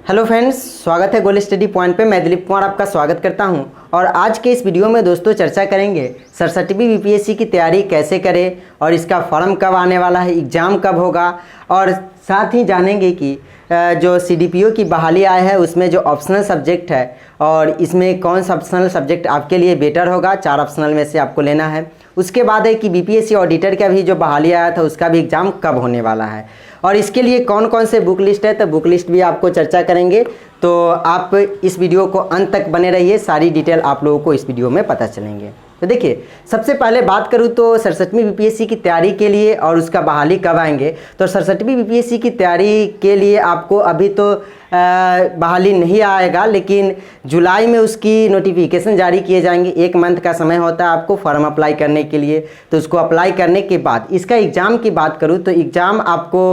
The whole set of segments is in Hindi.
हेलो फ्रेंड्स, स्वागत है गोल्ड स्टडी पॉइंट पे। मैं दिलीप कुमार आपका स्वागत करता हूं और आज के इस वीडियो में दोस्तों चर्चा करेंगे 67वीं बीपीएससी की तैयारी कैसे करें और इसका फॉर्म कब आने वाला है, एग्ज़ाम कब होगा और साथ ही जानेंगे कि जो सीडीपीओ की बहाली आया है उसमें जो ऑप्शनल सब्जेक्ट है और इसमें कौन सा ऑप्शनल सब्जेक्ट आपके लिए बेटर होगा। 4 ऑप्शनल में से आपको लेना है। उसके बाद है कि बीपीएससी ऑडिटर का भी जो बहाली आया था उसका भी एग्ज़ाम कब होने वाला है और इसके लिए कौन कौन से बुक लिस्ट है, तो बुक लिस्ट भी आपको चर्चा करेंगे। तो आप इस वीडियो को अंत तक बने रहिए, सारी डिटेल आप लोगों को इस वीडियो में पता चलेंगे। तो देखिए, सबसे पहले बात करूं तो 67वीं बीपीएससी की तैयारी के लिए और उसका बहाली कब आएंगे। तो 67वीं बीपीएससी की तैयारी के लिए आपको अभी तो बहाली नहीं आएगा, लेकिन जुलाई में उसकी नोटिफिकेशन जारी किए जाएंगे। 1 मंथ का समय होता है आपको फॉर्म अप्लाई करने के लिए। तो उसको अप्लाई करने के बाद इसका एग्ज़ाम की बात करूं तो एग्ज़ाम आपको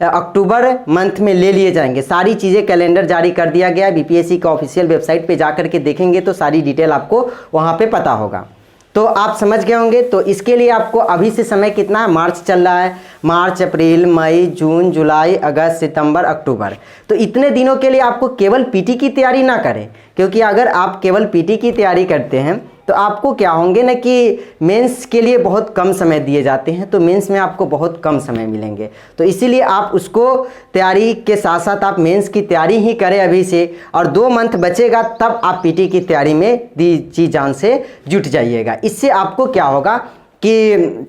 अक्टूबर मंथ में ले लिए जाएंगे। सारी चीज़ें कैलेंडर जारी कर दिया गया है। बीपीएससी का ऑफिशियल वेबसाइट पे जा करके देखेंगे तो सारी डिटेल आपको वहाँ पे पता होगा। तो आप समझ गए होंगे। तो इसके लिए आपको अभी से समय कितना है, मार्च चल रहा है, मार्च, अप्रैल, मई, जून, जुलाई, अगस्त, सितंबर, अक्टूबर। तो इतने दिनों के लिए आपको केवल पीटी की तैयारी ना करें, क्योंकि अगर आप केवल पीटी की तैयारी करते हैं तो आपको क्या होंगे ना कि मेंस के लिए बहुत कम समय दिए जाते हैं। तो मेंस में आपको बहुत कम समय मिलेंगे। तो इसीलिए आप उसको तैयारी के साथ साथ आप मेंस की तैयारी ही करें अभी से, और 2 मंथ बचेगा तब आप पीटी की तैयारी में जी जान से जुट जाइएगा। इससे आपको क्या होगा कि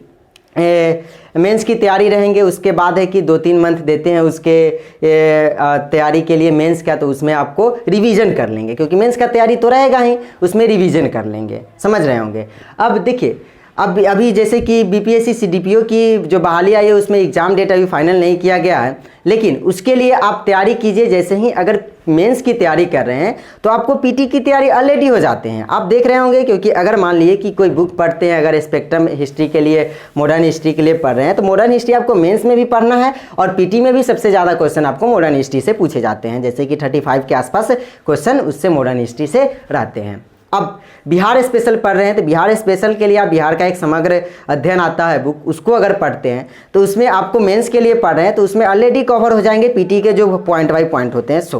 मेंस की तैयारी रहेंगे। उसके बाद है कि 2-3 मंथ देते हैं उसके तैयारी के लिए मेंस का, तो उसमें आपको रिवीजन कर लेंगे, क्योंकि मेंस का तैयारी तो रहेगा ही, उसमें रिवीजन कर लेंगे। समझ रहे होंगे। अब देखिए, अभी जैसे कि बीपीएससी सीडीपीओ की जो बहाली आई है उसमें एग्ज़ाम डेट अभी फाइनल नहीं किया गया है, लेकिन उसके लिए आप तैयारी कीजिए। जैसे ही अगर मेंस की तैयारी कर रहे हैं तो आपको पीटी की तैयारी ऑलरेडी हो जाते हैं। आप देख रहे होंगे, क्योंकि अगर मान लीजिए कि कोई बुक पढ़ते हैं, अगर स्पेक्ट्रम हिस्ट्री के लिए, मॉडर्न हिस्ट्री के लिए पढ़ रहे हैं, तो मॉडर्न हिस्ट्री आपको मेंस में भी पढ़ना है और पीटी में भी सबसे ज़्यादा क्वेश्चन आपको मॉडर्न हिस्ट्री से पूछे जाते हैं। जैसे कि 35 के आसपास क्वेश्चन उससे मॉडर्न हिस्ट्री से रहते हैं। अब बिहार स्पेशल पढ़ रहे हैं तो बिहार स्पेशल के लिए आप बिहार का एक समग्र अध्ययन आता है बुक, उसको अगर पढ़ते हैं तो उसमें आपको मेंस के लिए पढ़ रहे हैं तो उसमें ऑलरेडी कवर हो जाएंगे पीटी के जो पॉइंट बाई पॉइंट होते हैं 100,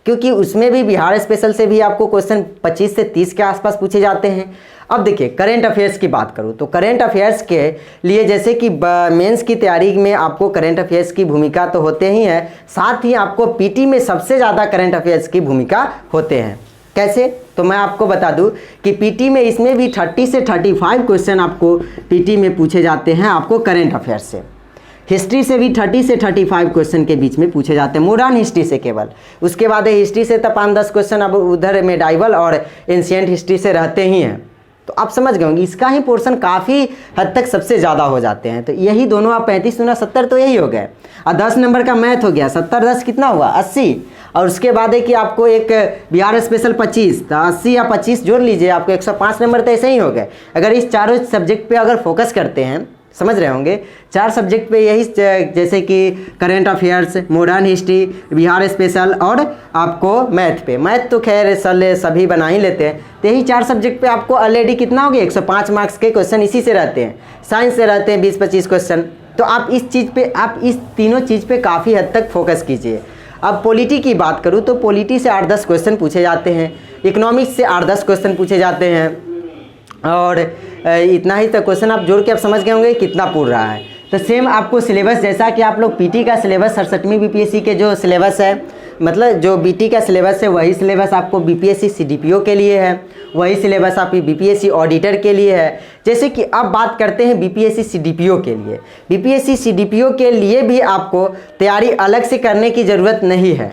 क्योंकि उसमें भी बिहार स्पेशल से भी आपको क्वेश्चन 25 से 30 के आसपास पूछे जाते हैं। अब देखिए, करेंट अफेयर्स की बात करूँ तो करेंट अफेयर्स के लिए जैसे कि मेंस की तैयारी में आपको करेंट अफेयर्स की भूमिका तो होते ही है, साथ ही आपको पीटी में सबसे ज़्यादा करेंट अफेयर्स की भूमिका होते हैं। कैसे, तो मैं आपको बता दूं कि पीटी में इसमें भी 30 से 35 क्वेश्चन आपको पीटी में पूछे जाते हैं आपको करेंट अफेयर्स से। हिस्ट्री से भी 30 से 35 क्वेश्चन के बीच में पूछे जाते हैं, मॉडर्न हिस्ट्री से केवल। उसके बाद हिस्ट्री से तो 5-10 क्वेश्चन अब उधर मेडाइवल और एंशिएंट हिस्ट्री से रहते ही हैं। तो आप समझ गए होंगे, इसका ही पोर्शन काफ़ी हद तक सबसे ज़्यादा हो जाते हैं। तो यही दोनों आप 35 गुना 70 तो यही हो गए, और 10 नंबर का मैथ हो गया। 70-10 कितना हुआ, 80। और उसके बाद है कि आपको एक बिहार स्पेशल 25, तो 80 या 25 जोड़ लीजिए, आपको 105 नंबर तो ऐसे ही हो गए। अगर इस चारों सब्जेक्ट पे अगर फोकस करते हैं, समझ रहे होंगे, 4 सब्जेक्ट पे यही, जैसे कि current affairs, modern history, Bihar special और आपको मैथ पे, मैथ तो खैर सभी बना ही लेते हैं। तो यही 4 सब्जेक्ट पे आपको ऑलरेडी कितना हो गया, 105 मार्क्स के क्वेश्चन इसी से रहते हैं। साइंस से रहते हैं 20-25 क्वेश्चन। तो आप इस चीज़ पे, आप इस तीनों चीज़ पे काफ़ी हद तक फोकस कीजिए। अब पॉलिटी की बात करूँ तो पॉलिटी से 8-10 क्वेश्चन पूछे जाते हैं, इकोनॉमिक्स से 8-10 क्वेश्चन पूछे जाते हैं, और इतना ही तक क्वेश्चन आप जोड़ के आप समझ गए होंगे कितना पूछ रहा है। तो सेम आपको सिलेबस, जैसा कि आप लोग पीटी का सिलेबस 67वीं बीपीएससी के जो सिलेबस है, मतलब जो बीटी का सिलेबस है वही सिलेबस आपको बीपीएससी सीडीपीओ के लिए है, वही सिलेबस आपकी बीपीएससी ऑडिटर के लिए है। जैसे कि अब बात करते हैं बीपीएससी सीडीपीओ के लिए। बीपीएससी सीडीपीओ के लिए भी आपको तैयारी अलग से करने की ज़रूरत नहीं है।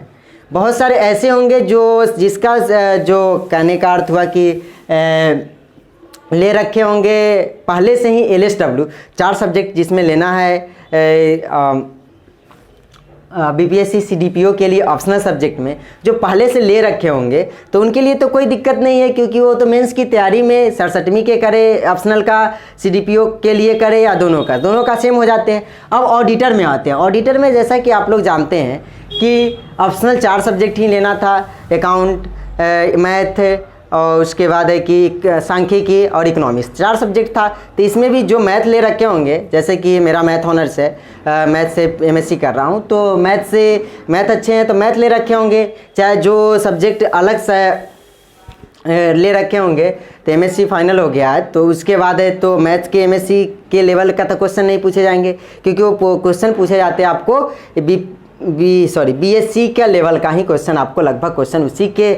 बहुत सारे ऐसे होंगे जिसका जो कहने का अर्थ हुआ कि ले रखे होंगे पहले से ही LSW 4 सब्जेक्ट जिसमें लेना है बीपीएससी सीडीपीओ के लिए ऑप्शनल सब्जेक्ट में, जो पहले से ले रखे होंगे तो उनके लिए तो कोई दिक्कत नहीं है, क्योंकि वो तो मेंस की तैयारी में 67वीं के करे, ऑप्शनल का सीडीपीओ के लिए करे, या दोनों का सेम हो जाते हैं। अब ऑडिटर में आते हैं। ऑडिटर में जैसा कि आप लोग जानते हैं कि ऑप्शनल 4 सब्जेक्ट ही लेना था, अकाउंट, मैथ और उसके बाद है कि सांख्यिकी और इकोनॉमिक्स, 4 सब्जेक्ट था। तो इसमें भी जो मैथ ले रखे होंगे, जैसे कि मेरा मैथ ऑनर्स है, मैथ से एमएससी कर रहा हूँ, तो मैथ अच्छे हैं तो मैथ ले रखे होंगे। चाहे जो सब्जेक्ट अलग से ले रखे होंगे, तो एमएससी फाइनल हो गया है, तो उसके बाद है तो मैथ्स के एमएससी के लेवल का तो क्वेश्चन नहीं पूछे जाएंगे, क्योंकि वो क्वेश्चन पूछे जाते हैं आपको बीएससी का लेवल का ही क्वेश्चन, आपको लगभग क्वेश्चन उसी के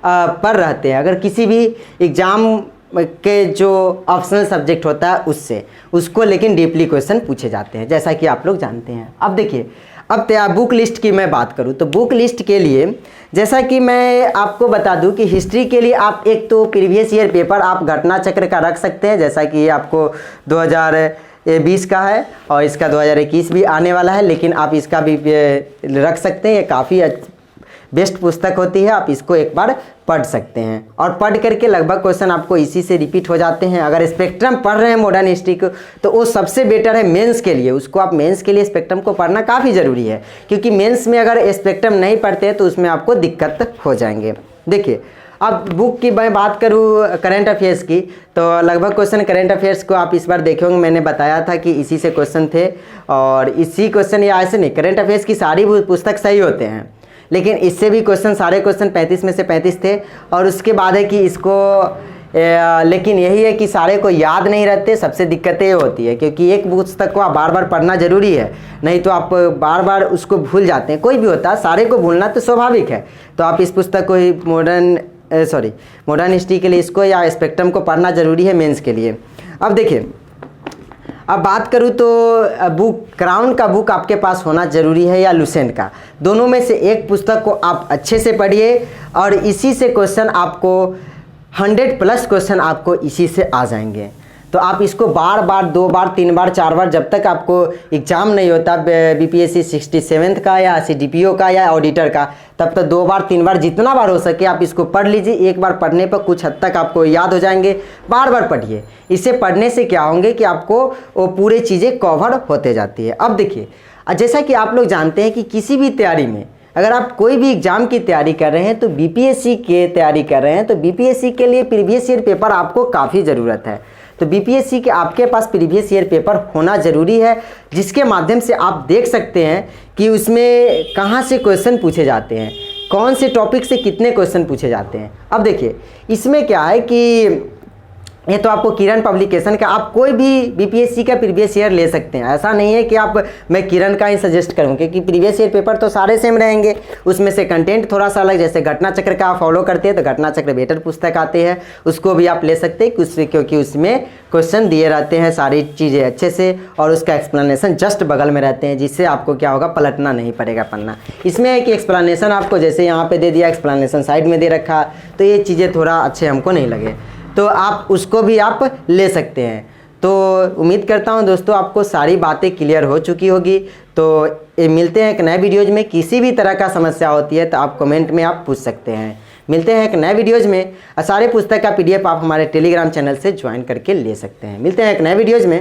पर रहते हैं। अगर किसी भी एग्ज़ाम के जो ऑप्शनल सब्जेक्ट होता है उसको लेकिन डीपली क्वेश्चन पूछे जाते हैं, जैसा कि आप लोग जानते हैं। अब देखिए, अब बुक लिस्ट की मैं बात करूं तो बुक लिस्ट के लिए जैसा कि मैं आपको बता दूं कि हिस्ट्री के लिए आप एक तो प्रीवियस ईयर पेपर आप घटना चक्र का रख सकते हैं, जैसा कि ये आपको 2020 का है और इसका 2021 भी आने वाला है, लेकिन आप इसका भी रख सकते हैं। ये काफ़ी बेस्ट पुस्तक होती है, आप इसको एक बार पढ़ सकते हैं और पढ़ करके लगभग क्वेश्चन आपको इसी से रिपीट हो जाते हैं। अगर स्पेक्ट्रम पढ़ रहे हैं मॉडर्न हिस्ट्री को तो वो सबसे बेटर है मेंस के लिए, उसको आप मेंस के लिए स्पेक्ट्रम को पढ़ना काफ़ी ज़रूरी है, क्योंकि मेंस में अगर स्पेक्ट्रम नहीं पढ़ते हैं तो उसमें आपको दिक्कत हो जाएंगे। देखिए, अब बुक की मैं बात करूँ करंट अफेयर्स की, तो लगभग क्वेश्चन करंट अफेयर्स को आप इस बार देखे होंगे, मैंने बताया था कि इसी से क्वेश्चन थे और इसी क्वेश्चन या ऐसे नहीं, करंट अफेयर्स की सारी पुस्तक सही होते हैं, लेकिन इससे भी क्वेश्चन सारे क्वेश्चन 35 में से 35 थे। और उसके बाद है कि इसको लेकिन यही है कि सारे को याद नहीं रहते, सबसे दिक्कतें ये होती है, क्योंकि एक पुस्तक को आप बार बार पढ़ना जरूरी है, नहीं तो आप बार बार उसको भूल जाते हैं। कोई भी होता है, सारे को भूलना तो स्वाभाविक है। तो आप इस पुस्तक को ही मॉडर्न हिस्ट्री के लिए इसको या स्पेक्ट्रम को पढ़ना जरूरी है मेंस के लिए। अब देखिए, अब बात करूँ तो बुक क्राउन का बुक आपके पास होना ज़रूरी है या लुसेंट का, दोनों में से एक पुस्तक को आप अच्छे से पढ़िए और इसी से क्वेश्चन आपको 100+ क्वेश्चन आपको इसी से आ जाएंगे। तो आप इसको बार बार 2 बार 3 बार 4 बार, जब तक आपको एग्ज़ाम नहीं होता बीपीएससी 67 का या सीडीपीओ का या ऑडिटर का, तब तक 2 बार 3 बार जितना बार हो सके आप इसको पढ़ लीजिए। एक बार पढ़ने पर कुछ हद तक आपको याद हो जाएंगे, बार बार पढ़िए। इससे पढ़ने से क्या होंगे कि आपको वो पूरी चीज़ें कवर होते जाती है। अब देखिए, जैसा कि आप लोग जानते हैं कि किसी भी तैयारी में अगर आप कोई भी एग्ज़ाम की तैयारी कर रहे हैं तो बीपीएससी की तैयारी कर रहे हैं तो बीपीएससी के लिए प्रीवियस ईयर पेपर आपको काफ़ी ज़रूरत है। तो बीपीएससी के आपके पास प्रीवियस ईयर पेपर होना ज़रूरी है, जिसके माध्यम से आप देख सकते हैं कि उसमें कहाँ से क्वेश्चन पूछे जाते हैं, कौन से टॉपिक से कितने क्वेश्चन पूछे जाते हैं। अब देखिए, इसमें क्या है कि ये तो आपको किरण पब्लिकेशन का, आप कोई भी बीपीएससी का प्रीवियस ईयर ले सकते हैं। ऐसा नहीं है कि मैं किरण का ही सजेस्ट करूँ, क्योंकि प्रीवियस ईयर पेपर तो सारे सेम रहेंगे, उसमें से कंटेंट थोड़ा सा अलग। जैसे घटना चक्र का आप फॉलो करते हैं तो घटना चक्र बेटर पुस्तक आते हैं, उसको भी आप ले सकते हैं, क्योंकि उसमें क्वेश्चन दिए रहते हैं सारी चीज़ें अच्छे से और उसका एक्सप्लेनेशन जस्ट बगल में रहते हैं, जिससे आपको क्या होगा, पलटना नहीं पड़ेगा पन्ना। इसमें है कि एक्सप्लेनेशन आपको जैसे यहाँ पे दे दिया, एक्सप्लेनेशन साइड में दे रखा, तो ये चीज़ें थोड़ा अच्छे हमको नहीं लगे, तो आप उसको भी आप ले सकते हैं। तो उम्मीद करता हूं दोस्तों आपको सारी बातें क्लियर हो चुकी होगी। तो मिलते हैं एक नए वीडियोज़ में। किसी भी तरह का समस्या होती है तो आप कमेंट में आप पूछ सकते हैं। मिलते हैं एक नए वीडियोज़ में। सारे पुस्तक का PDF आप हमारे टेलीग्राम चैनल से ज्वाइन करके ले सकते हैं। मिलते हैं एक नए वीडियोज़ में।